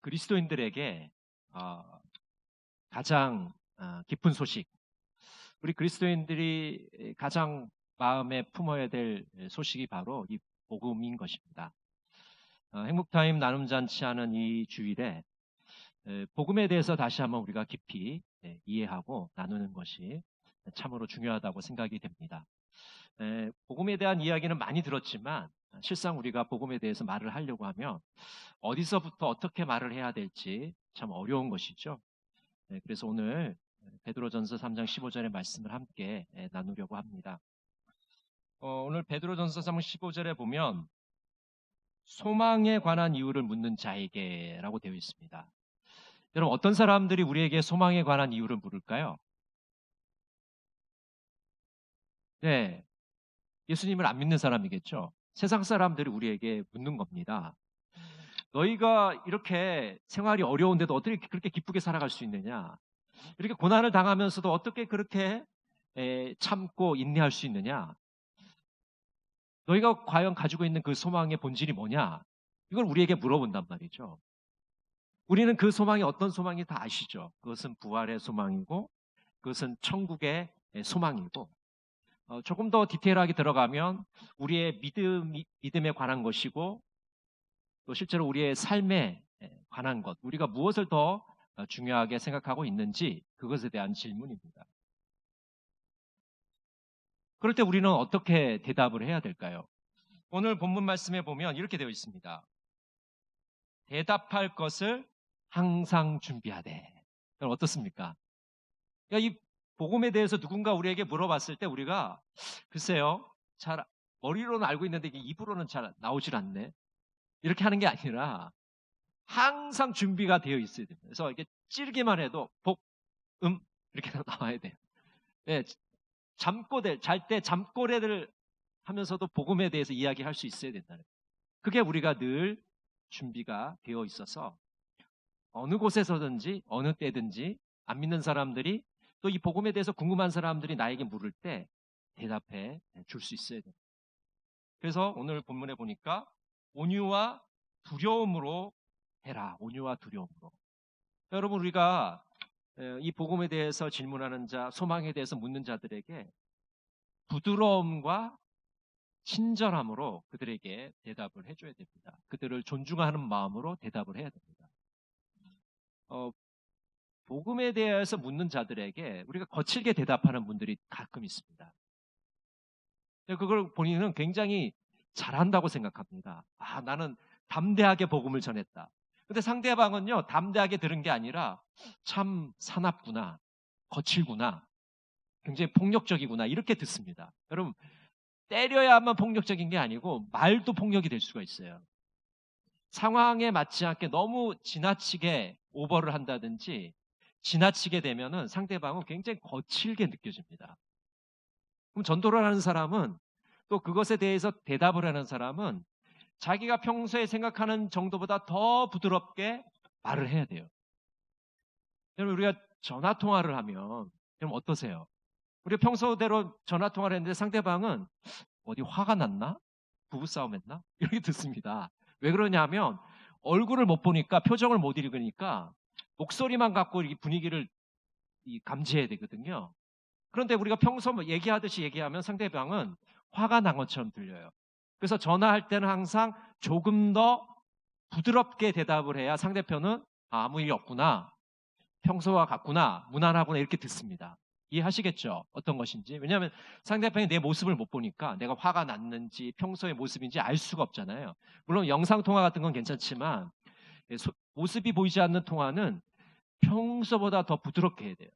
그리스도인들에게 가장 기쁜 소식, 우리 그리스도인들이 가장 마음에 품어야 될 소식이 바로 이 복음인 것입니다. 행복타임 나눔잔치하는 이 주일에 복음에 대해서 다시 한번 우리가 깊이 이해하고 나누는 것이 참으로 중요하다고 생각이 됩니다. 복음에 대한 이야기는 많이 들었지만 실상 우리가 복음에 대해서 말을 하려고 하면 어디서부터 어떻게 말을 해야 될지 참 어려운 것이죠. 그래서 오늘 베드로전서 3장 15절의 말씀을 함께 나누려고 합니다. 오늘 베드로전서 3장 15절에 보면 소망에 관한 이유를 묻는 자에게라고 되어 있습니다. 여러분, 어떤 사람들이 우리에게 소망에 관한 이유를 물을까요? 네, 예수님을 안 믿는 사람이겠죠. 세상 사람들이 우리에게 묻는 겁니다. 너희가 이렇게 생활이 어려운데도 어떻게 그렇게 기쁘게 살아갈 수 있느냐? 이렇게 고난을 당하면서도 어떻게 그렇게 참고 인내할 수 있느냐? 너희가 과연 가지고 있는 그 소망의 본질이 뭐냐? 이걸 우리에게 물어본단 말이죠. 우리는 그 소망이 어떤 소망이 다 아시죠? 그것은 부활의 소망이고 그것은 천국의 소망이고 조금 더 디테일하게 들어가면 우리의 믿음에 관한 것이고 또 실제로 우리의 삶에 관한 것, 우리가 무엇을 더 중요하게 생각하고 있는지 그것에 대한 질문입니다. 그럴 때 우리는 어떻게 대답을 해야 될까요? 오늘 본문 말씀에 보면 이렇게 되어 있습니다. 대답할 것을 항상 준비하되. 그럼 어떻습니까? 그러니까 이 복음에 대해서 누군가 우리에게 물어봤을 때 우리가 글쎄요, 잘 머리로는 알고 있는데 이게 입으로는 잘 나오질 않네. 이렇게 하는 게 아니라 항상 준비가 되어 있어야 됩니다. 그래서 이렇게 찌르기만 해도 이렇게 나와야 돼요. 네, 잘 때 잠꼬대를 하면서도 복음에 대해서 이야기할 수 있어야 된다는 거예요. 그게 우리가 늘 준비가 되어 있어서 어느 곳에서든지 어느 때든지 안 믿는 사람들이 또 이 복음에 대해서 궁금한 사람들이 나에게 물을 때 대답해 줄 수 있어야 됩니다. 그래서 오늘 본문에 보니까 온유와 두려움으로 해라. 온유와 두려움으로. 여러분, 우리가 이 복음에 대해서 질문하는 자, 소망에 대해서 묻는 자들에게 부드러움과 친절함으로 그들에게 대답을 해줘야 됩니다. 그들을 존중하는 마음으로 대답을 해야 됩니다. 복음에 대해서 묻는 자들에게 우리가 거칠게 대답하는 분들이 가끔 있습니다. 그걸 본인은 굉장히 잘한다고 생각합니다. 나는 담대하게 복음을 전했다. 근데 상대방은요, 담대하게 들은 게 아니라 참 사납구나, 거칠구나, 굉장히 폭력적이구나 이렇게 듣습니다. 여러분, 때려야만 폭력적인 게 아니고 말도 폭력이 될 수가 있어요. 상황에 맞지 않게 너무 지나치게 오버를 한다든지 지나치게 되면은 상대방은 굉장히 거칠게 느껴집니다. 그럼 전도를 하는 사람은 또 그것에 대해서 대답을 하는 사람은 자기가 평소에 생각하는 정도보다 더 부드럽게 말을 해야 돼요. 여러분, 우리가 전화 통화를 하면 여러분 어떠세요? 우리가 평소대로 전화 통화를 했는데 상대방은 어디 화가 났나? 부부싸움 했나? 이렇게 듣습니다. 왜 그러냐면 얼굴을 못 보니까, 표정을 못 읽으니까 목소리만 갖고 이 분위기를 감지해야 되거든요. 그런데 우리가 평소 얘기하듯이 얘기하면 상대방은 화가 난 것처럼 들려요. 그래서 전화할 때는 항상 조금 더 부드럽게 대답을 해야 상대편은 아무 일이 없구나, 평소와 같구나, 무난하구나 이렇게 듣습니다. 이해하시겠죠? 어떤 것인지. 왜냐하면 상대방이 내 모습을 못 보니까 내가 화가 났는지 평소의 모습인지 알 수가 없잖아요. 물론 영상통화 같은 건 괜찮지만 모습이 보이지 않는 통화는 평소보다 더 부드럽게 해야 돼요.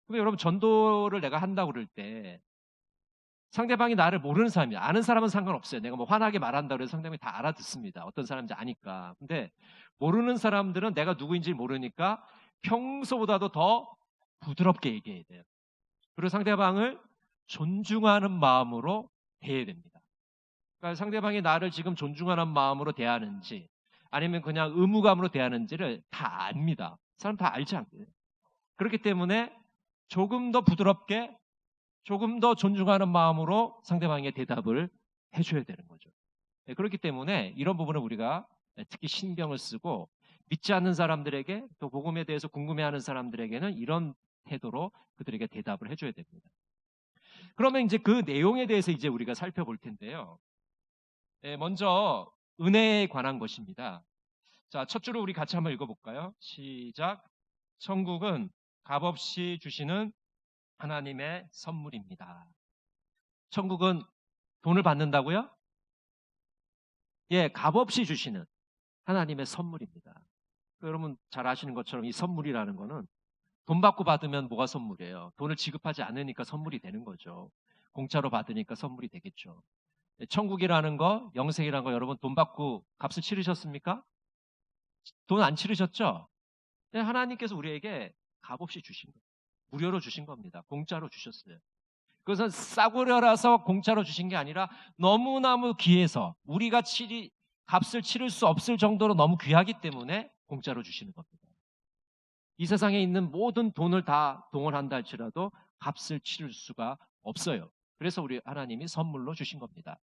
근데 여러분, 전도를 내가 한다고 그럴 때 상대방이 나를 모르는 사람이야. 아는 사람은 상관없어요. 내가 뭐 화나게 말한다고 해서 상대방이 다 알아듣습니다. 어떤 사람인지 아니까. 근데 모르는 사람들은 내가 누구인지 모르니까 평소보다도 더 부드럽게 얘기해야 돼요. 그리고 상대방을 존중하는 마음으로 대해야 됩니다. 그러니까 상대방이 나를 지금 존중하는 마음으로 대하는지 아니면 그냥 의무감으로 대하는지를 다 압니다. 사람 다 알지 않거든요. 그렇기 때문에 조금 더 부드럽게, 조금 더 존중하는 마음으로 상대방에게 대답을 해줘야 되는 거죠. 그렇기 때문에 이런 부분을 우리가 특히 신경을 쓰고 믿지 않는 사람들에게, 또 복음에 대해서 궁금해하는 사람들에게는 이런 태도로 그들에게 대답을 해줘야 됩니다. 그러면 이제 그 내용에 대해서 이제 우리가 살펴볼 텐데요. 먼저 은혜에 관한 것입니다. 자, 첫 줄을 우리 같이 한번 읽어볼까요? 시작. 천국은 값없이 주시는 하나님의 선물입니다. 천국은 돈을 받는다고요? 예, 값없이 주시는 하나님의 선물입니다. 여러분 잘 아시는 것처럼 이 선물이라는 거는 돈 받고 받으면 뭐가 선물이에요? 돈을 지급하지 않으니까 선물이 되는 거죠. 공짜로 받으니까 선물이 되겠죠. 천국이라는 거, 영생이라는 거 여러분 돈 받고 값을 치르셨습니까? 돈 안 치르셨죠? 하나님께서 우리에게 값없이 주신 거예요. 무료로 주신 겁니다. 공짜로 주셨어요. 그것은 싸구려라서 공짜로 주신 게 아니라 너무너무 귀해서 우리가 값을 치를 수 없을 정도로 너무 귀하기 때문에 공짜로 주시는 겁니다. 이 세상에 있는 모든 돈을 다 동원한다 할지라도 값을 치를 수가 없어요. 그래서 우리 하나님이 선물로 주신 겁니다.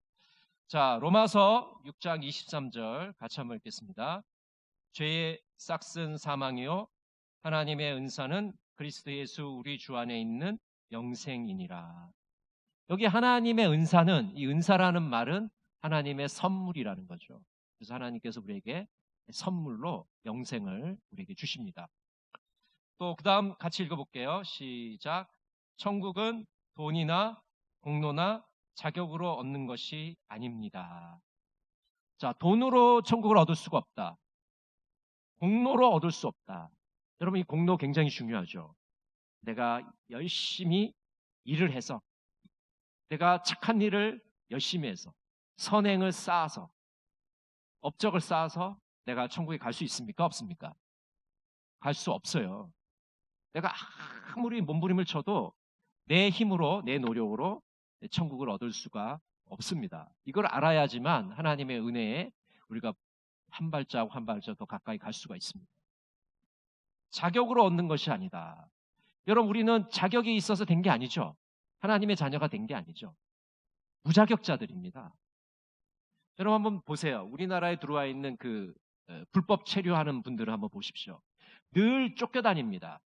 자, 로마서 6장 23절 같이 한번 읽겠습니다. 죄의 싹슨 사망이요 하나님의 은사는 그리스도 예수 우리 주 안에 있는 영생이니라. 여기 하나님의 은사는, 이 은사라는 말은 하나님의 선물이라는 거죠. 그래서 하나님께서 우리에게 선물로 영생을 우리에게 주십니다. 또 그 다음 같이 읽어볼게요. 시작. 천국은 돈이나 공로나 자격으로 얻는 것이 아닙니다. 자, 돈으로 천국을 얻을 수가 없다. 공로로 얻을 수 없다. 여러분 이 공로 굉장히 중요하죠. 내가 열심히 일을 해서, 내가 착한 일을 열심히 해서, 선행을 쌓아서, 업적을 쌓아서 내가 천국에 갈 수 있습니까? 없습니까? 갈 수 없어요. 내가 아무리 몸부림을 쳐도 내 힘으로, 내 노력으로 천국을 얻을 수가 없습니다. 이걸 알아야지만 하나님의 은혜에 우리가 한 발자국 한 발자국 더 가까이 갈 수가 있습니다. 자격으로 얻는 것이 아니다. 여러분 우리는 자격이 있어서 된 게 아니죠. 하나님의 자녀가 된 게 아니죠. 무자격자들입니다. 여러분 한번 보세요. 우리나라에 들어와 있는 그 불법 체류하는 분들을 한번 보십시오. 늘 쫓겨다닙니다.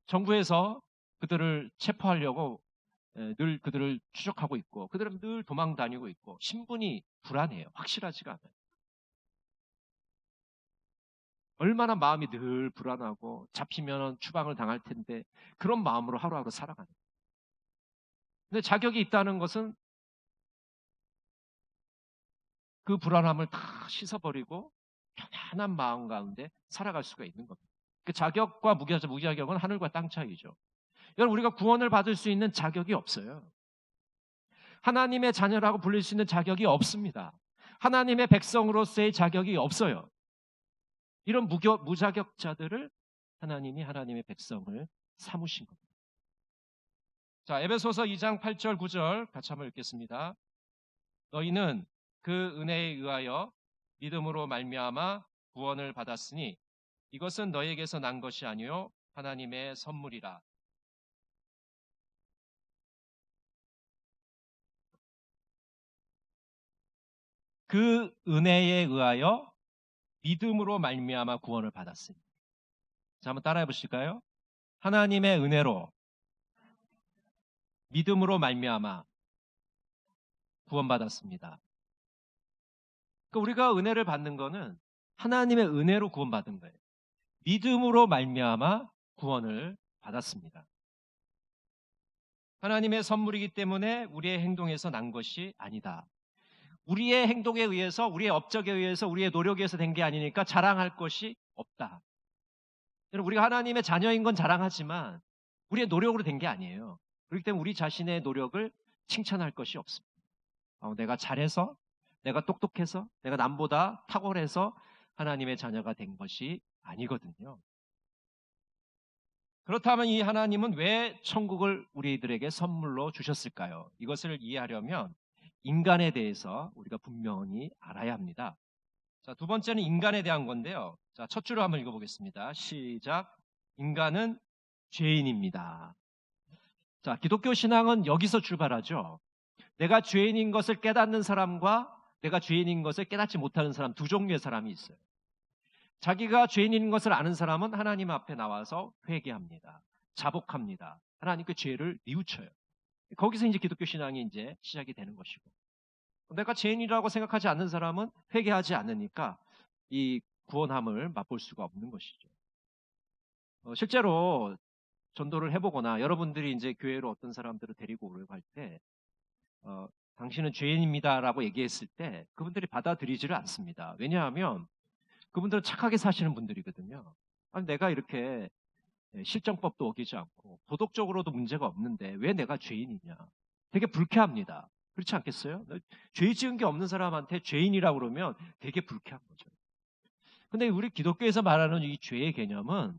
정부에서 그들을 체포하려고 늘 그들을 추적하고 있고, 그들은 늘 도망 다니고 있고, 신분이 불안해요. 확실하지가 않아요. 얼마나 마음이 늘 불안하고 잡히면 추방을 당할 텐데 그런 마음으로 하루하루 살아가는 거예요. 근데 자격이 있다는 것은 그 불안함을 다 씻어버리고 편안한 마음 가운데 살아갈 수가 있는 겁니다. 그 자격과 무자격은 하늘과 땅 차이죠. 여러분 우리가 구원을 받을 수 있는 자격이 없어요. 하나님의 자녀라고 불릴 수 있는 자격이 없습니다. 하나님의 백성으로서의 자격이 없어요. 이런 무자격자들을 하나님이 하나님의 백성을 삼으신 겁니다. 자, 에베소서 2장 8절 9절 같이 한번 읽겠습니다. 너희는 그 은혜에 의하여 믿음으로 말미암아 구원을 받았으니 이것은 너희에게서 난 것이 아니요 하나님의 선물이라. 그 은혜에 의하여 믿음으로 말미암아 구원을 받았으니. 자, 한번 따라해 보실까요? 하나님의 은혜로 믿음으로 말미암아 구원받았습니다. 그러니까 우리가 은혜를 받는 거는 하나님의 은혜로 구원받은 거예요. 믿음으로 말미암아 구원을 받았습니다. 하나님의 선물이기 때문에 우리의 행동에서 난 것이 아니다. 우리의 행동에 의해서, 우리의 업적에 의해서, 우리의 노력에 의해서 된 게 아니니까 자랑할 것이 없다. 여러분 우리가 하나님의 자녀인 건 자랑하지만 우리의 노력으로 된 게 아니에요. 그렇기 때문에 우리 자신의 노력을 칭찬할 것이 없습니다. 내가 잘해서, 내가 똑똑해서, 내가 남보다 탁월해서 하나님의 자녀가 된 것이 아니거든요. 그렇다면 이 하나님은 왜 천국을 우리들에게 선물로 주셨을까요? 이것을 이해하려면 인간에 대해서 우리가 분명히 알아야 합니다. 자, 두 번째는 인간에 대한 건데요. 자, 첫 줄을 한번 읽어보겠습니다. 시작. 인간은 죄인입니다. 자, 기독교 신앙은 여기서 출발하죠. 내가 죄인인 것을 깨닫는 사람과 내가 죄인인 것을 깨닫지 못하는 사람, 두 종류의 사람이 있어요. 자기가 죄인인 것을 아는 사람은 하나님 앞에 나와서 회개합니다. 자복합니다. 하나님께 죄를 뉘우쳐요. 거기서 이제 기독교 신앙이 이제 시작이 되는 것이고, 내가 죄인이라고 생각하지 않는 사람은 회개하지 않으니까 이 구원함을 맛볼 수가 없는 것이죠. 실제로 전도를 해보거나 여러분들이 이제 교회로 어떤 사람들을 데리고 오려고 할 때, 당신은 죄인입니다라고 얘기했을 때 그분들이 받아들이지를 않습니다. 왜냐하면 그분들은 착하게 사시는 분들이거든요. 아니, 내가 이렇게 실정법도 어기지 않고 도덕적으로도 문제가 없는데 왜 내가 죄인이냐. 되게 불쾌합니다. 그렇지 않겠어요? 죄 지은 게 없는 사람한테 죄인이라고 그러면 되게 불쾌한 거죠. 근데 우리 기독교에서 말하는 이 죄의 개념은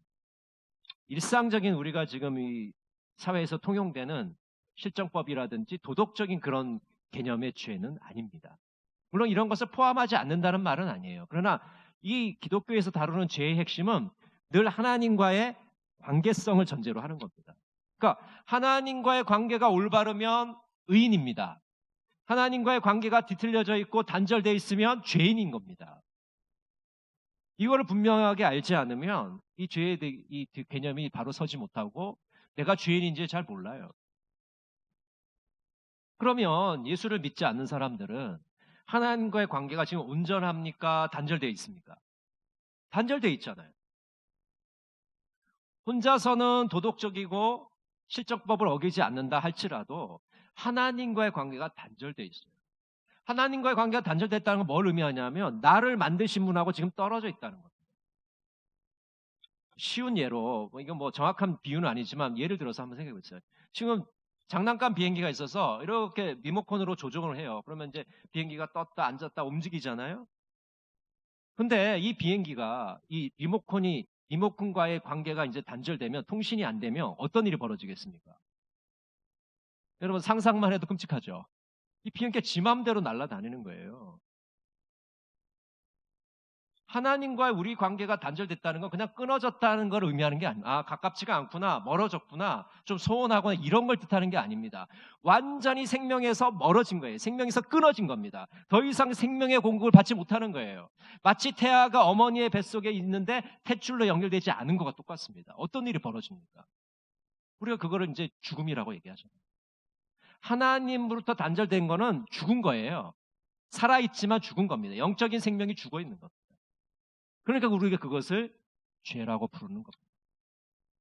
일상적인 우리가 지금 이 사회에서 통용되는 실정법이라든지 도덕적인 그런 개념의 죄는 아닙니다. 물론 이런 것을 포함하지 않는다는 말은 아니에요. 그러나 이 기독교에서 다루는 죄의 핵심은 늘 하나님과의 관계성을 전제로 하는 겁니다. 그러니까 하나님과의 관계가 올바르면 의인입니다. 하나님과의 관계가 뒤틀려져 있고 단절되어 있으면 죄인인 겁니다. 이거를 분명하게 알지 않으면 이 죄의 이 개념이 바로 서지 못하고 내가 죄인인지 잘 몰라요. 그러면 예수를 믿지 않는 사람들은 하나님과의 관계가 지금 온전합니까? 단절되어 있습니까? 단절되어 있잖아요. 혼자서는 도덕적이고 실정법을 어기지 않는다 할지라도 하나님과의 관계가 단절되어 있어요. 하나님과의 관계가 단절됐다는 건 뭘 의미하냐면 나를 만드신 분하고 지금 떨어져 있다는 겁니다. 쉬운 예로, 이건 뭐 정확한 비유는 아니지만 예를 들어서 한번 생각해 보세요. 지금 장난감 비행기가 있어서 이렇게 리모컨으로 조종을 해요. 그러면 이제 비행기가 떴다 앉았다 움직이잖아요. 근데 이 비행기가 이 리모컨과의 관계가 이제 단절되면, 통신이 안 되면 어떤 일이 벌어지겠습니까? 여러분 상상만 해도 끔찍하죠. 이 비행기가 지 맘대로 날아다니는 거예요. 하나님과의 우리 관계가 단절됐다는 건 그냥 끊어졌다는 걸 의미하는 게 아닙니다. 가깝지가 않구나, 멀어졌구나, 좀 소원하거나 이런 걸 뜻하는 게 아닙니다. 완전히 생명에서 멀어진 거예요. 생명에서 끊어진 겁니다. 더 이상 생명의 공급을 받지 못하는 거예요. 마치 태아가 어머니의 뱃속에 있는데 탯줄로 연결되지 않은 것과 똑같습니다. 어떤 일이 벌어집니까? 우리가 그거를 이제 죽음이라고 얘기하잖아요. 하나님으로부터 단절된 거는 죽은 거예요. 살아있지만 죽은 겁니다. 영적인 생명이 죽어 있는 겁니다. 그러니까 우리가 그것을 죄라고 부르는 겁니다.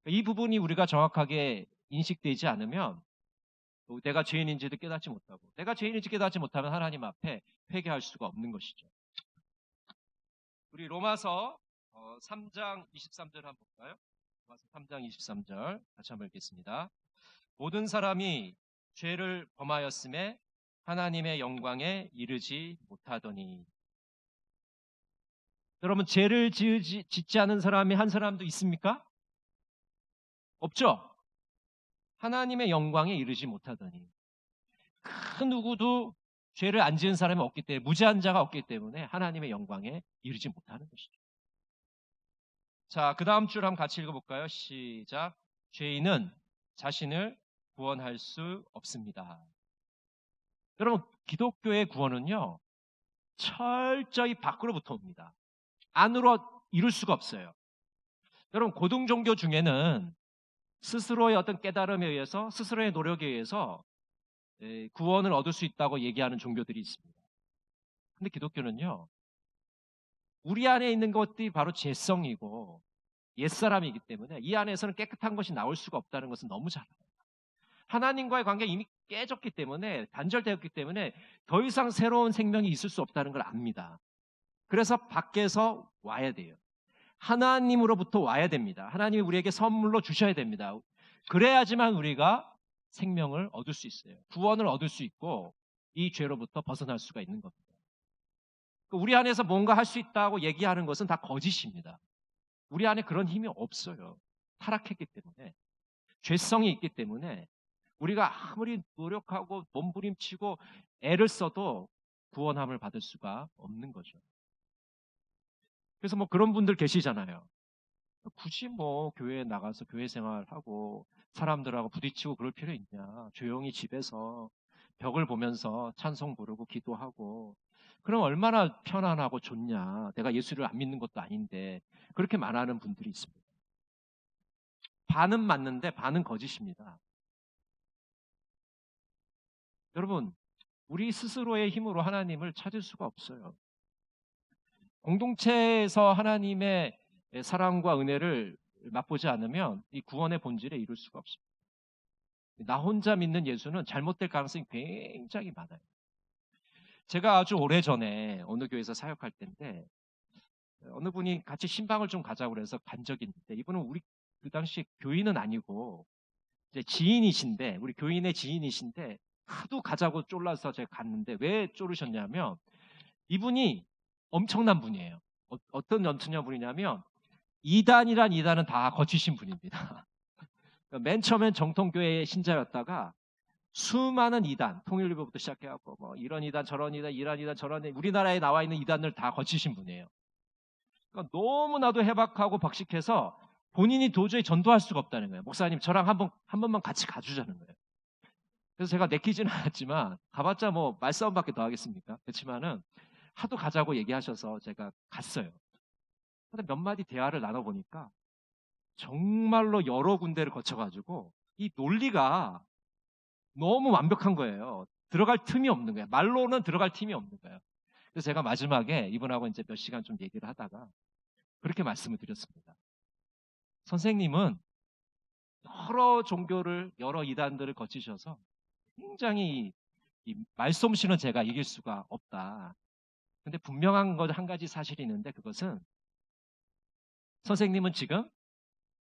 이 부분이 우리가 정확하게 인식되지 않으면 내가 죄인인지도 깨닫지 못하고, 내가 죄인인지 깨닫지 못하면 하나님 앞에 회개할 수가 없는 것이죠. 우리 로마서 3장 23절 한번 볼까요? 로마서 3장 23절 같이 한번 읽겠습니다. 모든 사람이 죄를 범하였음에 하나님의 영광에 이르지 못하더니. 여러분, 죄를 짓지 않은 사람이 한 사람도 있습니까? 없죠? 하나님의 영광에 이르지 못하더니. 그 누구도 죄를 안 지은 사람이 없기 때문에, 무죄한 자가 없기 때문에 하나님의 영광에 이르지 못하는 것이죠. 자, 그 다음 줄 한번 같이 읽어볼까요? 시작. 죄인은 자신을 구원할 수 없습니다. 여러분, 기독교의 구원은요, 철저히 밖으로부터 옵니다. 안으로 이룰 수가 없어요. 여러분, 고등 종교 중에는 스스로의 어떤 깨달음에 의해서, 스스로의 노력에 의해서 구원을 얻을 수 있다고 얘기하는 종교들이 있습니다. 근데 기독교는요, 우리 안에 있는 것들이 바로 죄성이고 옛사람이기 때문에 이 안에서는 깨끗한 것이 나올 수가 없다는 것은 너무 잘 알아요. 하나님과의 관계가 이미 깨졌기 때문에, 단절되었기 때문에 더 이상 새로운 생명이 있을 수 없다는 걸 압니다. 그래서 밖에서 와야 돼요. 하나님으로부터 와야 됩니다. 하나님이 우리에게 선물로 주셔야 됩니다. 그래야지만 우리가 생명을 얻을 수 있어요. 구원을 얻을 수 있고 이 죄로부터 벗어날 수가 있는 겁니다. 우리 안에서 뭔가 할 수 있다고 얘기하는 것은 다 거짓입니다. 우리 안에 그런 힘이 없어요. 타락했기 때문에, 죄성이 있기 때문에 우리가 아무리 노력하고 몸부림치고 애를 써도 구원함을 받을 수가 없는 거죠. 그래서 뭐 그런 분들 계시잖아요. 굳이 뭐 교회에 나가서 교회 생활하고 사람들하고 부딪히고 그럴 필요 있냐. 조용히 집에서 벽을 보면서 찬송 부르고 기도하고 그럼 얼마나 편안하고 좋냐. 내가 예수를 안 믿는 것도 아닌데 그렇게 말하는 분들이 있습니다. 반은 맞는데 반은 거짓입니다. 여러분, 우리 스스로의 힘으로 하나님을 찾을 수가 없어요. 공동체에서 하나님의 사랑과 은혜를 맛보지 않으면 이 구원의 본질에 이룰 수가 없습니다. 나 혼자 믿는 예수는 잘못될 가능성이 굉장히 많아요. 제가 아주 오래전에 어느 교회에서 사역할 때인데 어느 분이 같이 신방을 좀 가자고 그래서 간 적이 있는데 이분은 우리 그 당시 교인은 아니고 이제 지인이신데 우리 교인의 지인이신데 하도 가자고 쫄라서 제가 갔는데 왜 쫄으셨냐면 이분이 엄청난 분이에요. 어떤 엄청난 분이냐면 이단은 다 거치신 분입니다. 맨 처음엔 정통교회의 신자였다가 수많은 이단, 통일교부터 시작해갖고 뭐 이런 이단 저런 이단 이런 이단 저런 이단 우리나라에 나와 있는 이단을 다 거치신 분이에요. 그러니까 너무나도 해박하고 박식해서 본인이 도저히 전도할 수가 없다는 거예요. 목사님 저랑 한 번만 같이 가주자는 거예요. 그래서 제가 내키지는 않았지만 가봤자 뭐 말싸움밖에 더 하겠습니까? 그렇지만은 하도 가자고 얘기하셔서 제가 갔어요. 근데 몇 마디 대화를 나눠보니까 정말로 여러 군데를 거쳐가지고 이 논리가 너무 완벽한 거예요. 들어갈 틈이 없는 거예요. 말로는 들어갈 틈이 없는 거예요. 그래서 제가 마지막에 이분하고 이제 몇 시간 좀 얘기를 하다가 그렇게 말씀을 드렸습니다. 선생님은 여러 종교를, 여러 이단들을 거치셔서 굉장히 이 말솜씨는 제가 이길 수가 없다. 근데 분명한 것 한 가지 사실이 있는데 그것은 선생님은 지금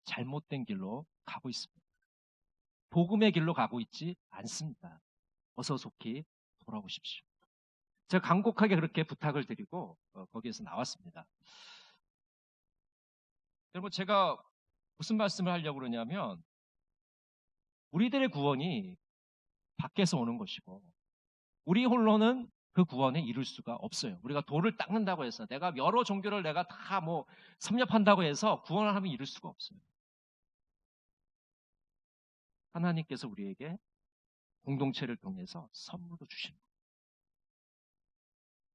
잘못된 길로 가고 있습니다. 복음의 길로 가고 있지 않습니다. 어서 속히 돌아오십시오. 제가 간곡하게 그렇게 부탁을 드리고 거기에서 나왔습니다. 여러분 제가 무슨 말씀을 하려고 그러냐면 우리들의 구원이 밖에서 오는 것이고 우리 홀로는 그 구원에 이룰 수가 없어요. 우리가 돌을 닦는다고 해서 내가 여러 종교를 내가 다 뭐 섭렵한다고 해서 구원을 하면 이룰 수가 없어요. 하나님께서 우리에게 공동체를 통해서 선물로 주십니다.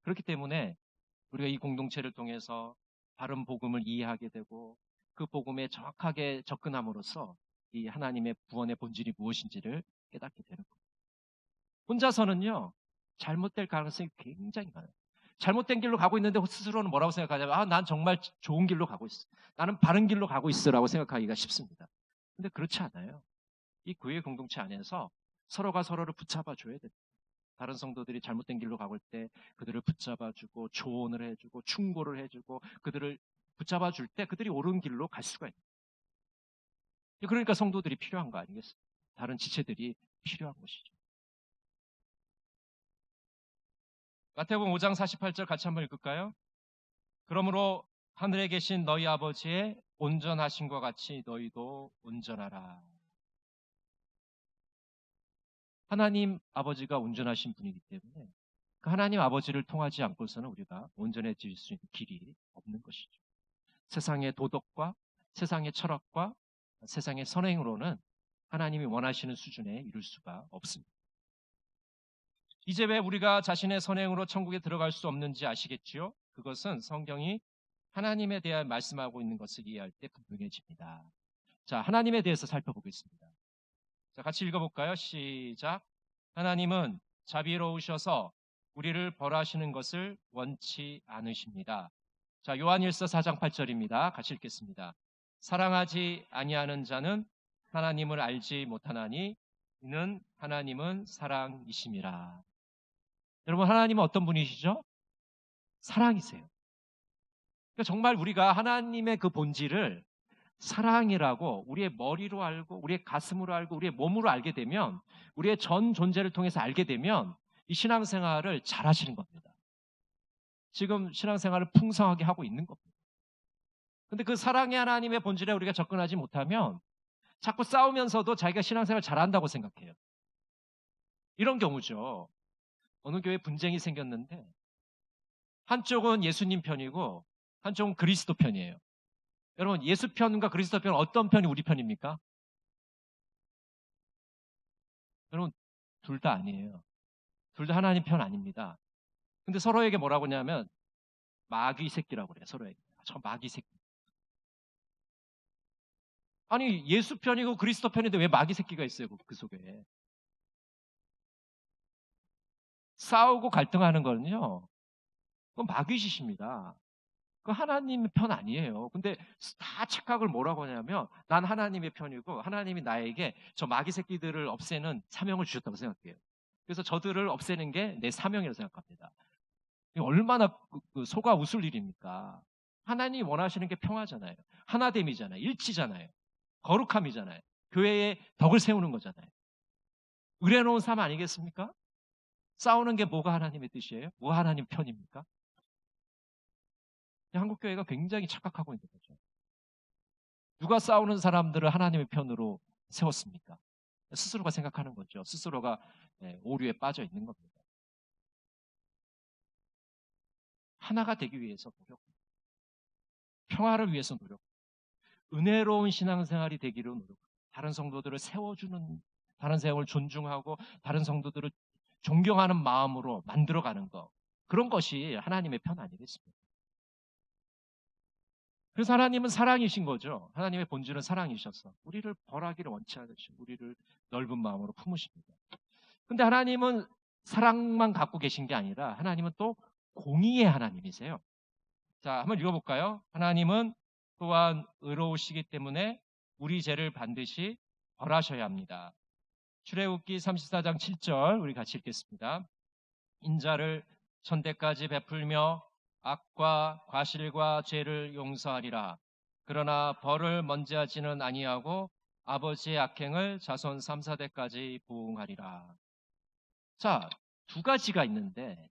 그렇기 때문에 우리가 이 공동체를 통해서 바른 복음을 이해하게 되고 그 복음에 정확하게 접근함으로써 이 하나님의 구원의 본질이 무엇인지를 깨닫게 되는 거예요. 혼자서는요, 잘못될 가능성이 굉장히 많아요. 잘못된 길로 가고 있는데 스스로는 뭐라고 생각하냐면 난 정말 좋은 길로 가고 있어. 나는 바른 길로 가고 있어라고 생각하기가 쉽습니다. 근데 그렇지 않아요. 이 교회 공동체 안에서 서로가 서로를 붙잡아 줘야 됩니다. 다른 성도들이 잘못된 길로 가볼 때 그들을 붙잡아주고 조언을 해주고 충고를 해주고 그들을 붙잡아줄 때 그들이 옳은 길로 갈 수가 있는 거예요. 그러니까 성도들이 필요한 거 아니겠어요? 다른 지체들이 필요한 것이죠. 마태복음 5장 48절 같이 한번 읽을까요? 그러므로 하늘에 계신 너희 아버지의 온전하심과 같이 너희도 온전하라. 하나님 아버지가 온전하신 분이기 때문에 그 하나님 아버지를 통하지 않고서는 우리가 온전해질 수 있는 길이 없는 것이죠. 세상의 도덕과 세상의 철학과 세상의 선행으로는 하나님이 원하시는 수준에 이룰 수가 없습니다. 이제 왜 우리가 자신의 선행으로 천국에 들어갈 수 없는지 아시겠지요? 그것은 성경이 하나님에 대해 말씀하고 있는 것을 이해할 때 분명해집니다. 자, 하나님에 대해서 살펴보겠습니다. 자, 같이 읽어볼까요? 시작. 하나님은 자비로우셔서 우리를 벌하시는 것을 원치 않으십니다. 자, 요한일서 4장 8절입니다. 같이 읽겠습니다. 사랑하지 아니하는 자는 하나님을 알지 못하나니 이는 하나님은 사랑이심이라. 여러분, 하나님은 어떤 분이시죠? 사랑이세요. 그러니까 정말 우리가 하나님의 그 본질을 사랑이라고 우리의 머리로 알고 우리의 가슴으로 알고 우리의 몸으로 알게 되면 우리의 전 존재를 통해서 알게 되면 이 신앙생활을 잘 하시는 겁니다. 지금 신앙생활을 풍성하게 하고 있는 겁니다. 근데 그 사랑의 하나님의 본질에 우리가 접근하지 못하면 자꾸 싸우면서도 자기가 신앙생활 잘한다고 생각해요. 이런 경우죠. 어느 교회에 분쟁이 생겼는데 한쪽은 예수님 편이고 한쪽은 그리스도 편이에요. 여러분, 예수 편과 그리스도 편 어떤 편이 우리 편입니까? 여러분, 둘 다 아니에요. 둘 다 하나님 편 아닙니다. 근데 서로에게 뭐라고 하냐면 마귀 새끼라고 그래요. 서로에게. 저 마귀 새끼. 아니 예수 편이고 그리스도 편인데 왜 마귀 새끼가 있어요? 그 속에. 싸우고 갈등하는 거는요. 그건 마귀짓입니다. 그 하나님 편 아니에요. 근데 다 착각을 뭐라고 하냐면 난 하나님의 편이고 하나님이 나에게 저 마귀 새끼들을 없애는 사명을 주셨다고 생각해요. 그래서 저들을 없애는 게 내 사명이라고 생각합니다. 얼마나 속아 웃을 일입니까? 하나님이 원하시는 게 평화잖아요. 하나됨이잖아요. 일치잖아요. 거룩함이잖아요. 교회에 덕을 세우는 거잖아요. 의뢰놓은 삶 아니겠습니까? 싸우는 게 뭐가 하나님의 뜻이에요? 뭐가 하나님 편입니까? 한국교회가 굉장히 착각하고 있는 거죠. 누가 싸우는 사람들을 하나님의 편으로 세웠습니까? 스스로가 생각하는 거죠. 스스로가 오류에 빠져 있는 겁니다. 하나가 되기 위해서 노력, 평화를 위해서 노력, 은혜로운 신앙생활이 되기로 노력, 다른 성도들을 세워주는, 다른 성을 존중하고 다른 성도들을 존경하는 마음으로 만들어가는 것, 그런 것이 하나님의 편 아니겠습니까? 그래서 하나님은 사랑이신 거죠. 하나님의 본질은 사랑이셔서 우리를 벌하기를 원치 않으시고 우리를 넓은 마음으로 품으십니다. 근데 하나님은 사랑만 갖고 계신 게 아니라 하나님은 또 공의의 하나님이세요. 자, 한번 읽어볼까요? 하나님은 또한 의로우시기 때문에 우리 죄를 반드시 벌하셔야 합니다. 출애굽기 34장 7절 우리 같이 읽겠습니다. 인자를 천대까지 베풀며 악과 과실과 죄를 용서하리라. 그러나 벌을 면제하지는 아니하고 아버지의 악행을 자손 3, 4대까지 부응하리라. 자, 두 가지가 있는데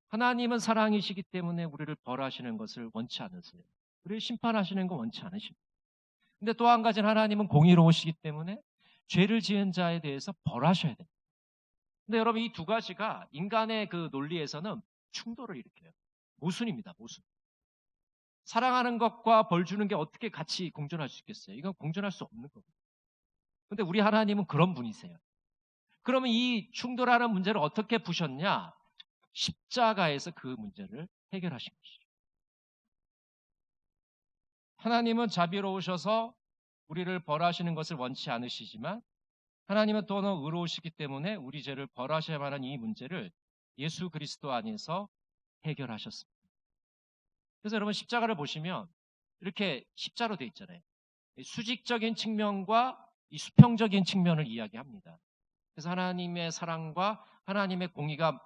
하나님은 사랑이시기 때문에 우리를 벌하시는 것을 원치 않으세요. 우리를 심판하시는 거 원치 않으십니다. 근데 또 한 가지는 하나님은 공의로우시기 때문에 죄를 지은 자에 대해서 벌하셔야 됩니다. 근데 여러분 이 두 가지가 인간의 그 논리에서는 충돌을 일으켜요. 모순입니다. 모순. 사랑하는 것과 벌 주는 게 어떻게 같이 공존할 수 있겠어요? 이건 공존할 수 없는 겁니다. 근데 우리 하나님은 그런 분이세요. 그러면 이 충돌하는 문제를 어떻게 푸셨냐? 십자가에서 그 문제를 해결하신 것이죠. 하나님은 자비로우셔서 우리를 벌하시는 것을 원치 않으시지만 하나님은 또한 의로우시기 때문에 우리 죄를 벌하셔야만 하는 이 문제를 예수 그리스도 안에서 해결하셨습니다. 그래서 여러분 십자가를 보시면 이렇게 십자로 되어 있잖아요. 수직적인 측면과 이 수평적인 측면을 이야기합니다. 그래서 하나님의 사랑과 하나님의 공의가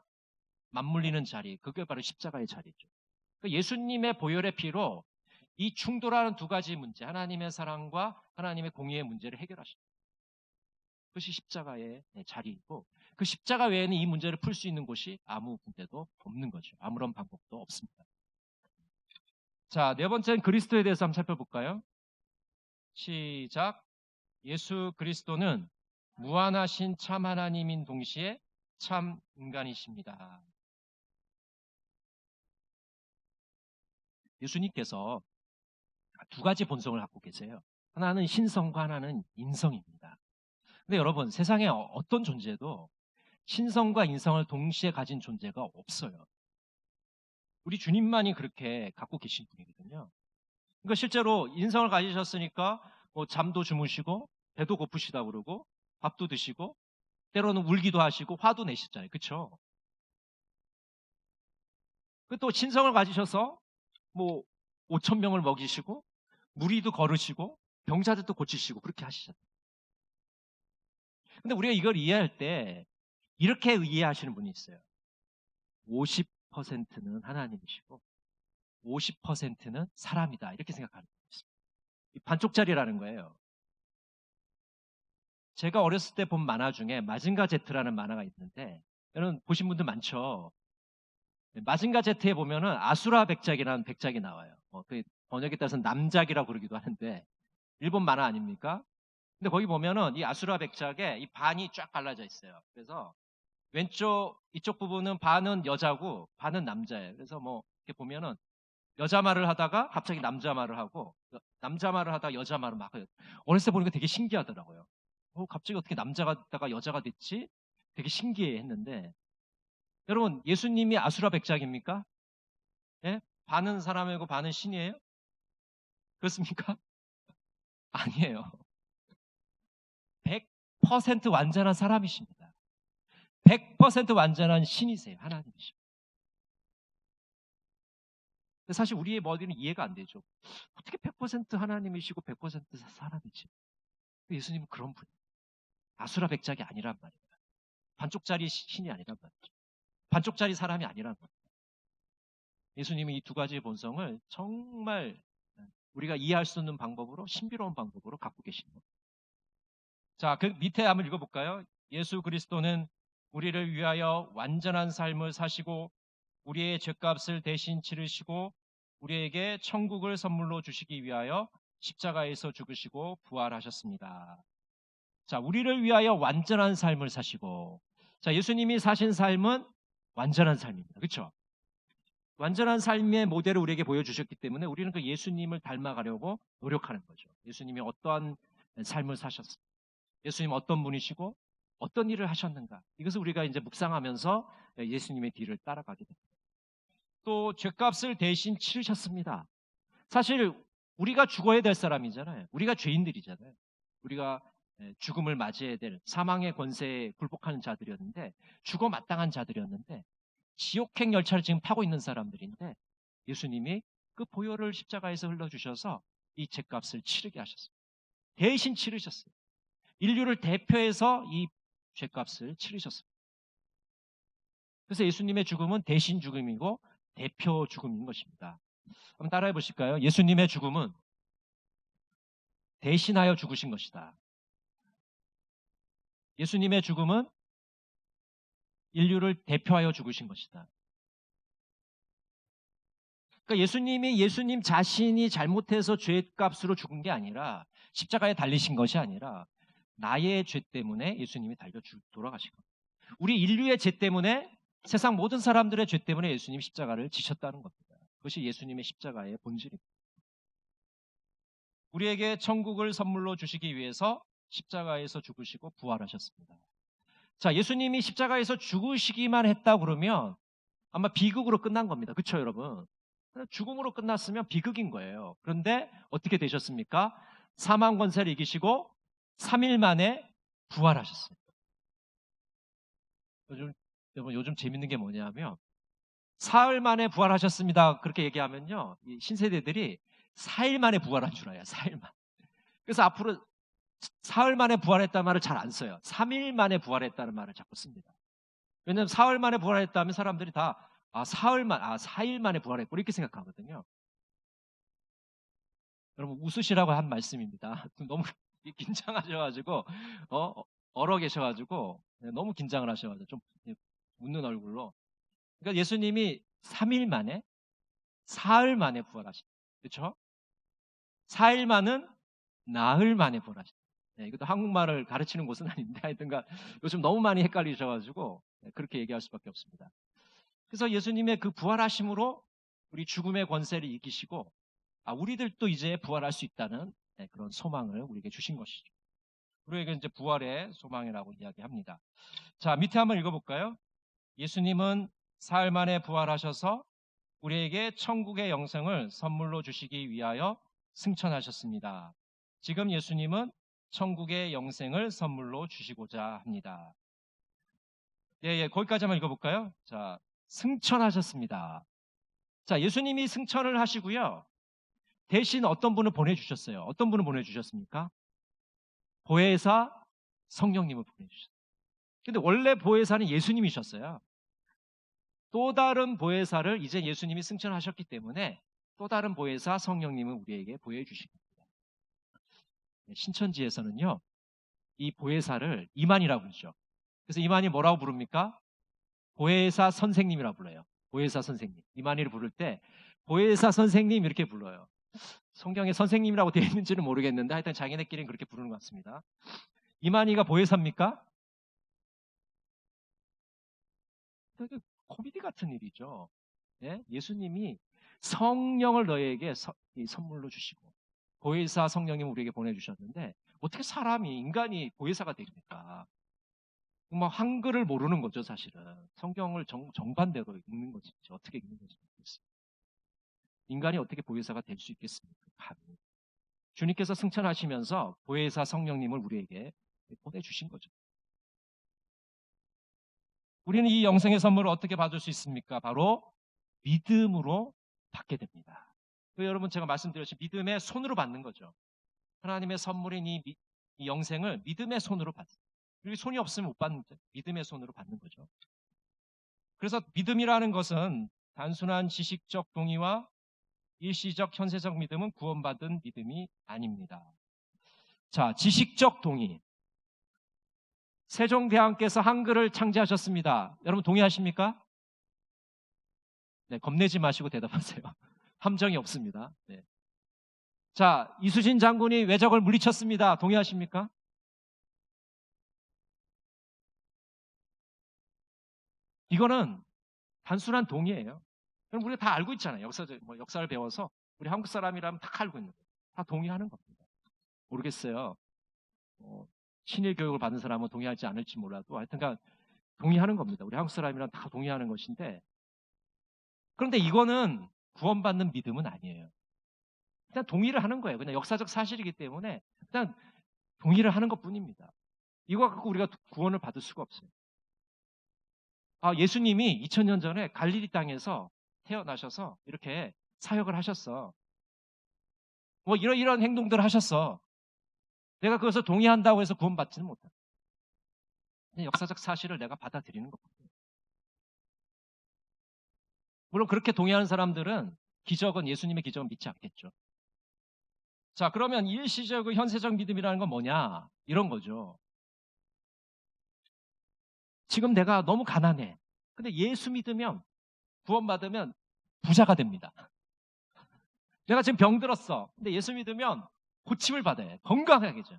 맞물리는 자리, 그게 바로 십자가의 자리죠. 예수님의 보혈의 피로 이 충돌하는 두 가지 문제, 하나님의 사랑과 하나님의 공의의 문제를 해결하십니다. 그것이 십자가의 자리이고 그 십자가 외에는 이 문제를 풀 수 있는 곳이 아무 군데도 없는 거죠. 아무런 방법도 없습니다. 자, 네 번째는 그리스도에 대해서 한번 살펴볼까요? 시작. 예수 그리스도는 무한하신 참 하나님인 동시에 참 인간이십니다. 예수님께서 두 가지 본성을 갖고 계세요. 하나는 신성과 하나는 인성입니다. 근데 여러분 세상에 어떤 존재도 신성과 인성을 동시에 가진 존재가 없어요. 우리 주님만이 그렇게 갖고 계신 분이거든요. 그러니까 실제로 인성을 가지셨으니까 뭐 잠도 주무시고 배도 고프시다 그러고 밥도 드시고 때로는 울기도 하시고 화도 내시잖아요. 그렇죠? 또 신성을 가지셔서 뭐 5천 명을 먹이시고 무리도 걸으시고 병자들도 고치시고 그렇게 하시잖아요. 근데 우리가 이걸 이해할 때 이렇게 이해하시는 분이 있어요. 50%는 하나님이시고 50%는 사람이다. 이렇게 생각하는 분이 있습니다. 반쪽짜리라는 거예요. 제가 어렸을 때 본 만화 중에 마징가 제트라는 만화가 있는데 여러분 보신 분들 많죠. 마징가 제트에 보면은 아수라 백작이라는 백작이 나와요. 그 번역에 따라서는 남작이라고 그러기도 하는데 일본 만화 아닙니까? 근데 거기 보면은 이 아수라 백작에 이 반이 쫙 갈라져 있어요. 그래서 왼쪽 이쪽 부분은 반은 여자고 반은 남자예요. 그래서 뭐 이렇게 보면은 여자 말을 하다가 갑자기 남자 말을 하고 남자 말을 하다가 여자 말을 막 해요. 어렸을 때 보니까 되게 신기하더라고요. 갑자기 어떻게 남자가 됐다가 여자가 됐지? 되게 신기해 했는데 여러분, 예수님이 아수라 백작입니까? 예? 반은 사람이고 반은 신이에요? 그렇습니까? 아니에요. 100% 완전한 사람이십니다. 100% 완전한 신이세요. 하나님이십니다. 사실 우리의 머리는 이해가 안 되죠. 어떻게 100% 하나님이시고 100% 사람이지? 예수님은 그런 분이에요. 아수라 백작이 아니란 말이에요. 반쪽짜리 신이 아니란 말이죠. 반쪽짜리 사람이 아니란 말이에요. 예수님은 이 두 가지의 본성을 정말 우리가 이해할 수 있는 방법으로, 신비로운 방법으로 갖고 계신 거예요. 자, 그 밑에 한번 읽어볼까요? 예수 그리스도는 우리를 위하여 완전한 삶을 사시고 우리의 죄값을 대신 치르시고 우리에게 천국을 선물로 주시기 위하여 십자가에서 죽으시고 부활하셨습니다. 자, 우리를 위하여 완전한 삶을 사시고, 자, 예수님이 사신 삶은 완전한 삶입니다. 그렇죠? 완전한 삶의 모델을 우리에게 보여주셨기 때문에 우리는 그 예수님을 닮아가려고 노력하는 거죠. 예수님이 어떠한 삶을 사셨습니까? 예수님 어떤 분이시고 어떤 일을 하셨는가? 이것을 우리가 이제 묵상하면서 예수님의 뒤를 따라가게 됩니다. 또 죄값을 대신 치르셨습니다. 사실 우리가 죽어야 될 사람이잖아요. 우리가 죄인들이잖아요. 우리가 죽음을 맞이해야 될 사망의 권세에 굴복하는 자들이었는데, 죽어 마땅한 자들이었는데, 지옥행 열차를 지금 타고 있는 사람들인데 예수님이 그 보혈을 십자가에서 흘러주셔서 이 죄값을 치르게 하셨어요. 대신 치르셨어요. 인류를 대표해서 이 죄값을 치르셨습니다. 그래서 예수님의 죽음은 대신 죽음이고 대표 죽음인 것입니다. 한번 따라해 보실까요? 예수님의 죽음은 대신하여 죽으신 것이다. 예수님의 죽음은 인류를 대표하여 죽으신 것이다. 그러니까 예수님 자신이 잘못해서 죄값으로 죽은 게 아니라, 십자가에 달리신 것이 아니라 나의 죄 때문에 예수님이 달려 돌아가신 겁니다. 우리 인류의 죄 때문에, 세상 모든 사람들의 죄 때문에 예수님이 십자가를 지셨다는 겁니다. 그것이 예수님의 십자가의 본질입니다. 우리에게 천국을 선물로 주시기 위해서 십자가에서 죽으시고 부활하셨습니다. 자, 예수님이 십자가에서 죽으시기만 했다 그러면 아마 비극으로 끝난 겁니다. 그렇죠, 여러분? 죽음으로 끝났으면 비극인 거예요. 그런데 어떻게 되셨습니까? 사망 권세를 이기시고 3일 만에 부활하셨습니다. 요즘 재밌는 게 뭐냐면 사흘 만에 부활하셨습니다. 그렇게 얘기하면요, 이 신세대들이 4일 만에 부활한 줄 알아요. 4일 만. 그래서 앞으로 사흘 만에 부활했다는 말을 잘 안 써요. 3일 만에 부활했다는 말을 자꾸 씁니다. 왜냐하면 사흘 만에 부활했다면 사람들이 다 사흘 만, 4일 만에 부활했고 이렇게 생각하거든요. 여러분 웃으시라고 한 말씀입니다. 너무 긴장하셔가지고 얼어 계셔가지고 너무 긴장을 하셔가지고 좀 웃는 얼굴로. 그러니까 예수님이 3일 만에, 사흘 만에 부활하신, 그렇죠? 4일 만은 나흘 만에 부활하신. 네, 이것도 한국말을 가르치는 곳은 아닌데 하여튼간 요즘 너무 많이 헷갈리셔가지고 그렇게 얘기할 수밖에 없습니다. 그래서 예수님의 그 부활하심으로 우리 죽음의 권세를 이기시고 우리들도 이제 부활할 수 있다는 그런 소망을 우리에게 주신 것이죠. 우리에게 이제 부활의 소망이라고 이야기합니다. 자, 밑에 한번 읽어볼까요? 예수님은 사흘 만에 부활하셔서 우리에게 천국의 영생을 선물로 주시기 위하여 승천하셨습니다. 지금 예수님은 천국의 영생을 선물로 주시고자 합니다. 거기까지 한번 읽어볼까요? 자, 승천하셨습니다. 자, 예수님이 승천을 하시고요, 대신 어떤 분을 보내주셨어요? 어떤 분을 보내주셨습니까? 보혜사 성령님을 보내주셨어요. 근데 원래 보혜사는 예수님이셨어요. 또 다른 보혜사를 이제 예수님이 승천하셨기 때문에 또 다른 보혜사 성령님을 우리에게 보여주신 겁니다. 신천지에서는요, 이 보혜사를 이만이라고 부르죠. 그래서 이만이 뭐라고 부릅니까? 보혜사 선생님이라고 불러요. 보혜사 선생님. 이만희를 부를 때 보혜사 선생님 이렇게 불러요. 성경에 선생님이라고 되어 있는지는 모르겠는데 하여튼 자기네끼리는 그렇게 부르는 것 같습니다. 이만희가 보혜사입니까? 코미디 같은 일이죠. 예? 예수님이 성령을 너에게 선물로 주시고 보혜사 성령님 우리에게 보내주셨는데 어떻게 사람이, 인간이 보혜사가 됩니까? 뭐 한글을 모르는 거죠, 사실은. 성경을 정반대로 읽는 거지. 어떻게 읽는 건지 모르겠어요. 인간이 어떻게 보혜사가 될 수 있겠습니까? 감히. 주님께서 승천하시면서 보혜사 성령님을 우리에게 보내주신 거죠. 우리는 이 영생의 선물을 어떻게 받을 수 있습니까? 바로 믿음으로 받게 됩니다. 여러분, 제가 말씀드렸듯이 믿음의 손으로 받는 거죠. 하나님의 선물인 이 영생을 믿음의 손으로 받습니다. 여기 손이 없으면 못 받는 거죠. 믿음의 손으로 받는 거죠. 그래서 믿음이라는 것은 단순한 지식적 동의와 일시적 현세적 믿음은 구원받은 믿음이 아닙니다. 자, 지식적 동의. 세종대왕께서 한글을 창제하셨습니다. 여러분 동의하십니까? 네, 겁내지 마시고 대답하세요. 함정이 없습니다. 네. 자, 이수신 장군이 외적을 물리쳤습니다. 동의하십니까? 이거는 단순한 동의예요. 그럼 우리가 다 알고 있잖아요. 역사를 배워서 우리 한국 사람이라면 다 알고 있는 거예요. 다 동의하는 겁니다. 모르겠어요. 신일 교육을 받은 사람은 동의하지 않을지 몰라도 하여튼간 동의하는 겁니다. 우리 한국 사람이랑 다 동의하는 것인데, 그런데 이거는 구원받는 믿음은 아니에요. 그냥 동의를 하는 거예요. 그냥 역사적 사실이기 때문에 그냥 동의를 하는 것뿐입니다. 이거 갖고 우리가 구원을 받을 수가 없어요. 예수님이 2000년 전에 갈릴리 땅에서 태어나셔서 이렇게 사역을 하셨어. 뭐 이런 행동들을 하셨어. 내가 그것을 동의한다고 해서 구원받지는 못해. 역사적 사실을 내가 받아들이는 것뿐이에요. 물론 그렇게 동의하는 사람들은 예수님의 기적은 믿지 않겠죠. 자, 그러면 일시적, 현세적 믿음이라는 건 뭐냐? 이런 거죠. 지금 내가 너무 가난해. 근데 예수 믿으면, 구원받으면 부자가 됩니다. 내가 지금 병들었어. 근데 예수 믿으면 고침을 받아요. 건강하게죠.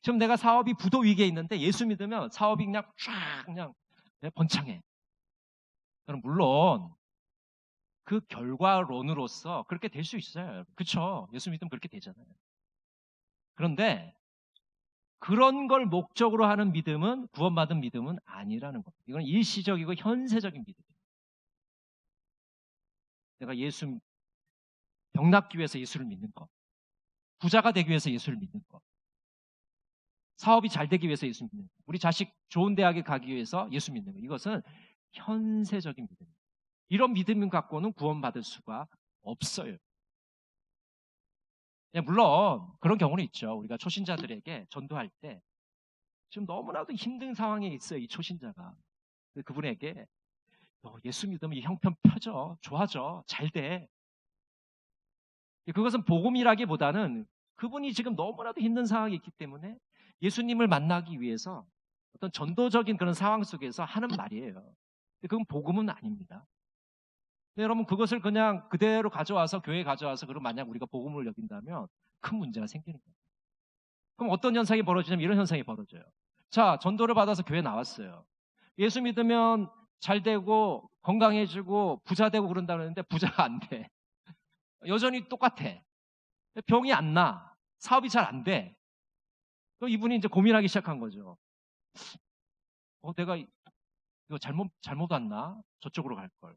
지금 내가 사업이 부도 위기에 있는데 예수 믿으면 사업이 그냥 번창해. 그럼 물론 그 결과론으로서 그렇게 될 수 있어요. 그렇죠? 예수 믿으면 그렇게 되잖아요. 그런데 그런 걸 목적으로 하는 믿음은 구원받은 믿음은 아니라는 겁니다. 이건 일시적이고 현세적인 믿음이에요. 내가 병 낫기 위해서 예수를 믿는 것, 부자가 되기 위해서 예수를 믿는 것, 사업이 잘 되기 위해서 예수 믿는 것, 우리 자식 좋은 대학에 가기 위해서 예수 믿는 것, 이것은 현세적인 믿음입니다. 이런 믿음 갖고는 구원받을 수가 없어요. 물론 그런 경우는 있죠. 우리가 초신자들에게 전도할 때 지금 너무나도 힘든 상황에 있어요. 이 초신자가. 그분에게 예수 믿으면 이 형편 펴져, 좋아져, 잘 돼. 그것은 복음이라기보다는 그분이 지금 너무나도 힘든 상황에 있기 때문에 예수님을 만나기 위해서 어떤 전도적인 그런 상황 속에서 하는 말이에요. 그건 복음은 아닙니다. 여러분, 그것을 그냥 그대로 가져와서 교회에 가져와서 그럼 만약 우리가 복음을 여긴다면 큰 문제가 생기는 거예요. 그럼 어떤 현상이 벌어지냐면 이런 현상이 벌어져요. 자, 전도를 받아서 교회 나왔어요. 예수 믿으면 잘 되고 건강해지고 부자 되고 그런다 그러는데 부자가 안 돼. 여전히 똑같아. 병이 안 나. 사업이 잘 안 돼. 그럼 이분이 이제 고민하기 시작한 거죠. 내가 이거 잘못 왔나? 저쪽으로 갈 걸.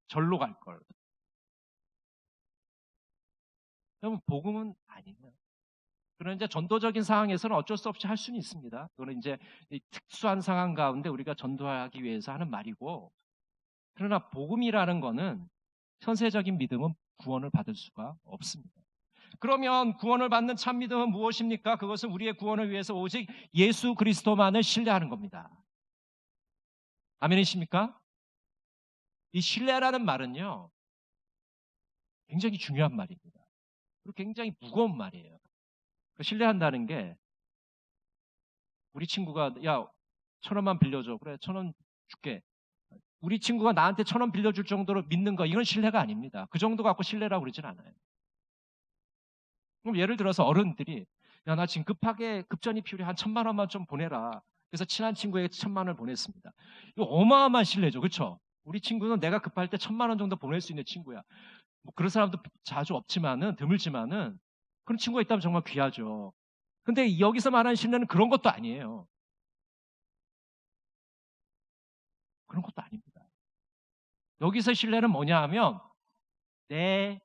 절로 갈 걸. 여러분, 복음은 아니에요. 그런 이제 전도적인 상황에서는 어쩔 수 없이 할 수는 있습니다. 그거는 이제 특수한 상황 가운데 우리가 전도하기 위해서 하는 말이고, 그러나 복음이라는 거는 현세적인 믿음은 구원을 받을 수가 없습니다. 그러면 구원을 받는 참 믿음은 무엇입니까? 그것은 우리의 구원을 위해서 오직 예수 그리스도만을 신뢰하는 겁니다. 아멘이십니까? 이 신뢰라는 말은요, 굉장히 중요한 말입니다. 그리고 굉장히 무거운 말이에요. 신뢰한다는 게, 우리 친구가 1,000원만 빌려줘. 그래, 1,000원 줄게. 우리 친구가 나한테 1,000원 빌려줄 정도로 믿는 거, 이건 신뢰가 아닙니다. 그 정도 갖고 신뢰라고 그러진 않아요. 그럼 예를 들어서 어른들이 나 지금 급하게 급전이 필요해, 한 1,000만 원만 좀 보내라. 그래서 친한 친구에게 1,000만 원을 보냈습니다. 이거 어마어마한 신뢰죠. 그렇죠? 우리 친구는 내가 급할 때 1,000만 원 정도 보낼 수 있는 친구야. 뭐 그런 사람도 자주 없지만은, 드물지만은 그런 친구가 있다면 정말 귀하죠. 근데 여기서 말하는 신뢰는 그런 것도 아니에요. 그런 것도 아닙니다. 여기서 신뢰는 뭐냐 하면 내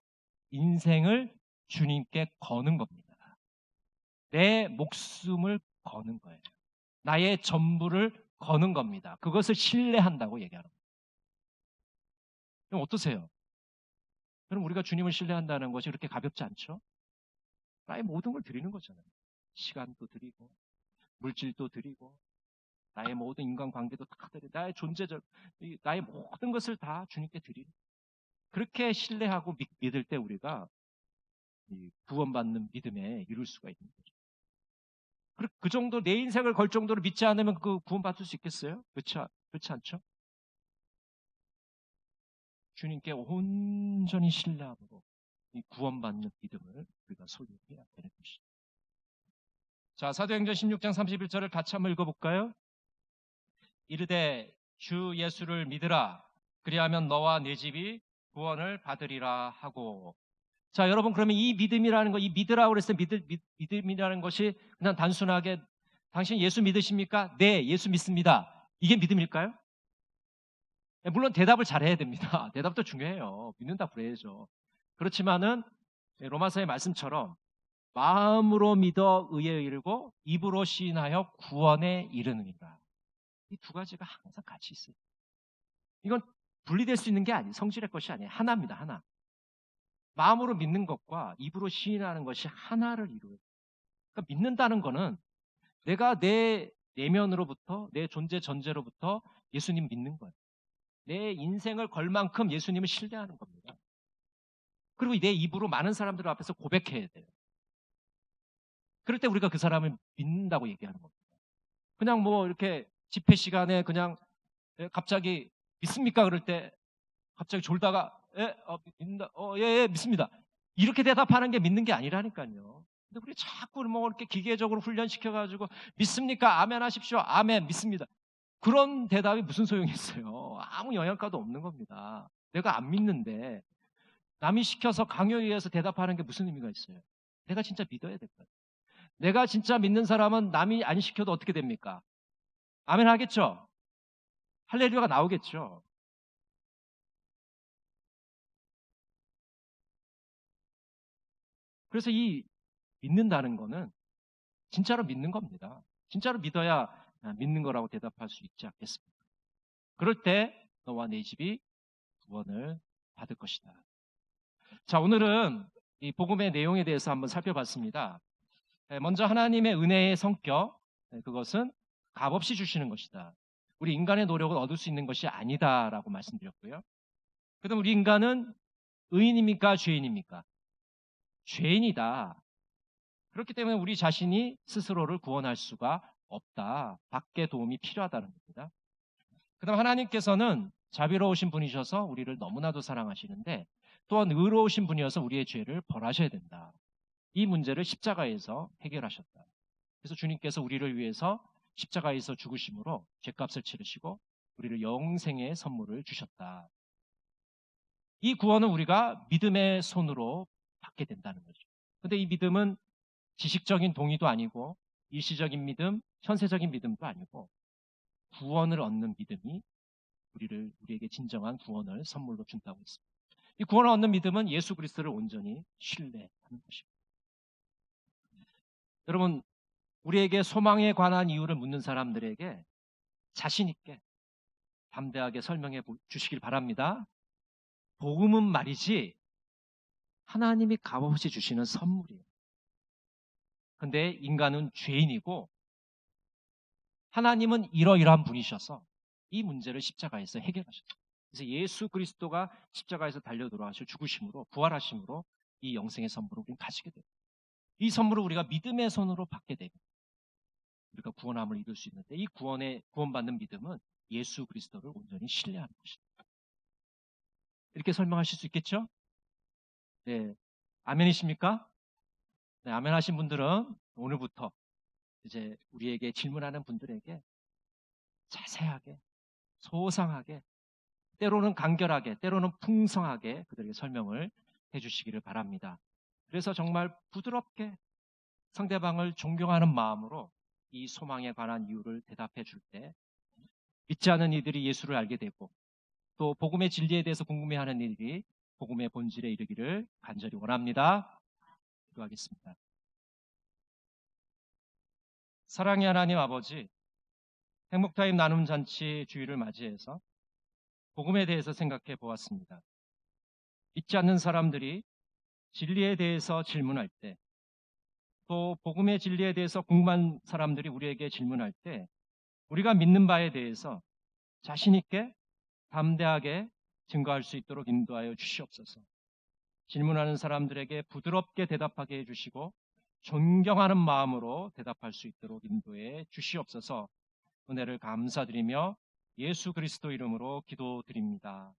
인생을 주님께 거는 겁니다. 내 목숨을 거는 거예요. 나의 전부를 거는 겁니다. 그것을 신뢰한다고 얘기하는 거예요. 그럼 어떠세요? 그럼 우리가 주님을 신뢰한다는 것이 그렇게 가볍지 않죠? 나의 모든 걸 드리는 거잖아요. 시간도 드리고, 물질도 드리고, 나의 모든 인간관계도 다 드리고, 나의 존재적, 나의 모든 것을 다 주님께 드리는. 그렇게 신뢰하고 믿을 때 우리가 구원받는 믿음에 이룰 수가 있는 거죠. 그 정도 내 인생을 걸 정도로 믿지 않으면 그 구원받을 수 있겠어요? 그렇지 않죠? 주님께 온전히 신뢰함으로 이 구원받는 믿음을 우리가 소유해야 되는 것이죠. 자, 사도행전 16장 31절을 같이 한번 읽어볼까요? 이르되 주 예수를 믿으라. 그리하면 너와 네 집이 구원을 받으리라 하고. 자, 여러분, 그러면 이 믿음이라는 거, 이 믿으라고 그랬을 때 믿음이라는 것이 그냥 단순하게 당신 예수 믿으십니까? 네, 예수 믿습니다. 이게 믿음일까요? 물론 대답을 잘해야 됩니다. 대답도 중요해요. 믿는다 그래야죠. 그렇지만은 로마서의 말씀처럼 마음으로 믿어 의에 이르고 입으로 시인하여 구원에 이르느니라. 이 두 가지가 항상 같이 있어요. 이건 분리될 수 있는 게 아니에요. 성질의 것이 아니에요. 하나입니다. 하나. 마음으로 믿는 것과 입으로 시인하는 것이 하나를 이루어요. 그러니까 믿는다는 거는 내가 내 내면으로부터 내 존재 전제로부터 예수님 믿는 거예요. 내 인생을 걸 만큼 예수님을 신뢰하는 겁니다. 그리고 내 입으로 많은 사람들 앞에서 고백해야 돼요. 그럴 때 우리가 그 사람을 믿는다고 얘기하는 겁니다. 그냥 뭐 이렇게 집회 시간에 그냥 갑자기 믿습니까? 그럴 때 갑자기 졸다가 믿는다. 예, 믿습니다. 이렇게 대답하는 게 믿는 게 아니라니까요. 근데 우리 자꾸 뭐 이렇게 기계적으로 훈련시켜가지고 믿습니까? 아멘 하십시오. 아멘 믿습니다. 그런 대답이 무슨 소용이 있어요? 아무 영향가도 없는 겁니다. 내가 안 믿는데 남이 시켜서 강요에 의해서 대답하는 게 무슨 의미가 있어요? 내가 진짜 믿어야 될 거예요. 내가 진짜 믿는 사람은 남이 안 시켜도 어떻게 됩니까? 아멘 하겠죠? 할렐루야가 나오겠죠? 그래서 이 믿는다는 거는 진짜로 믿는 겁니다. 진짜로 믿어야 믿는 거라고 대답할 수 있지 않겠습니까? 그럴 때 너와 네 집이 구원을 받을 것이다. 자, 오늘은 이 복음의 내용에 대해서 한번 살펴봤습니다. 먼저 하나님의 은혜의 성격, 그것은 값없이 주시는 것이다. 우리 인간의 노력을 얻을 수 있는 것이 아니다라고 말씀드렸고요. 그다음 우리 인간은 의인입니까? 죄인입니까? 죄인이다. 그렇기 때문에 우리 자신이 스스로를 구원할 수가 없다. 밖의 도움이 필요하다는 겁니다. 그다음 하나님께서는 자비로우신 분이셔서 우리를 너무나도 사랑하시는데 또한 의로우신 분이어서 우리의 죄를 벌하셔야 된다. 이 문제를 십자가에서 해결하셨다. 그래서 주님께서 우리를 위해서 십자가에서 죽으심으로 죄값을 치르시고 우리를 영생의 선물을 주셨다. 이 구원은 우리가 믿음의 손으로 받게 된다는 거죠. 그런데 이 믿음은 지식적인 동의도 아니고 일시적인 믿음, 현세적인 믿음도 아니고 구원을 얻는 믿음이 우리에게 진정한 구원을 선물로 준다고 했습니다. 이 구원을 얻는 믿음은 예수 그리스도를 온전히 신뢰하는 것입니다. 여러분, 우리에게 소망에 관한 이유를 묻는 사람들에게 자신 있게 담대하게 설명해 주시길 바랍니다. 복음은 말이지 하나님이 값없이 주시는 선물이에요. 근데 인간은 죄인이고 하나님은 이러이러한 분이셔서 이 문제를 십자가에서 해결하셨어요. 그래서 예수 그리스도가 십자가에서 달려 돌아가셔 죽으심으로 부활하심으로 이 영생의 선물을 우리는 가지게 돼요. 이 선물을 우리가 믿음의 손으로 받게 되고 우리가 구원함을 이룰 수 있는데 이 구원받는 믿음은 예수 그리스도를 온전히 신뢰하는 것입니다. 이렇게 설명하실 수 있겠죠? 네, 아멘이십니까? 네, 아멘 하신 분들은 오늘부터 이제 우리에게 질문하는 분들에게 자세하게, 소상하게, 때로는 간결하게, 때로는 풍성하게 그들에게 설명을 해주시기를 바랍니다. 그래서 정말 부드럽게 상대방을 존경하는 마음으로 이 소망에 관한 이유를 대답해 줄 때 믿지 않은 이들이 예수를 알게 되고 또 복음의 진리에 대해서 궁금해하는 이들이 복음의 본질에 이르기를 간절히 원합니다. 기도하겠습니다. 사랑의 하나님 아버지, 행복타임 나눔 잔치 주일을 맞이해서 복음에 대해서 생각해 보았습니다. 믿지 않는 사람들이 진리에 대해서 질문할 때, 또 복음의 진리에 대해서 궁금한 사람들이 우리에게 질문할 때 우리가 믿는 바에 대해서 자신 있게 담대하게 증거할 수 있도록 인도하여 주시옵소서. 질문하는 사람들에게 부드럽게 대답하게 해주시고 존경하는 마음으로 대답할 수 있도록 인도해 주시옵소서. 은혜를 감사드리며 예수 그리스도 이름으로 기도드립니다.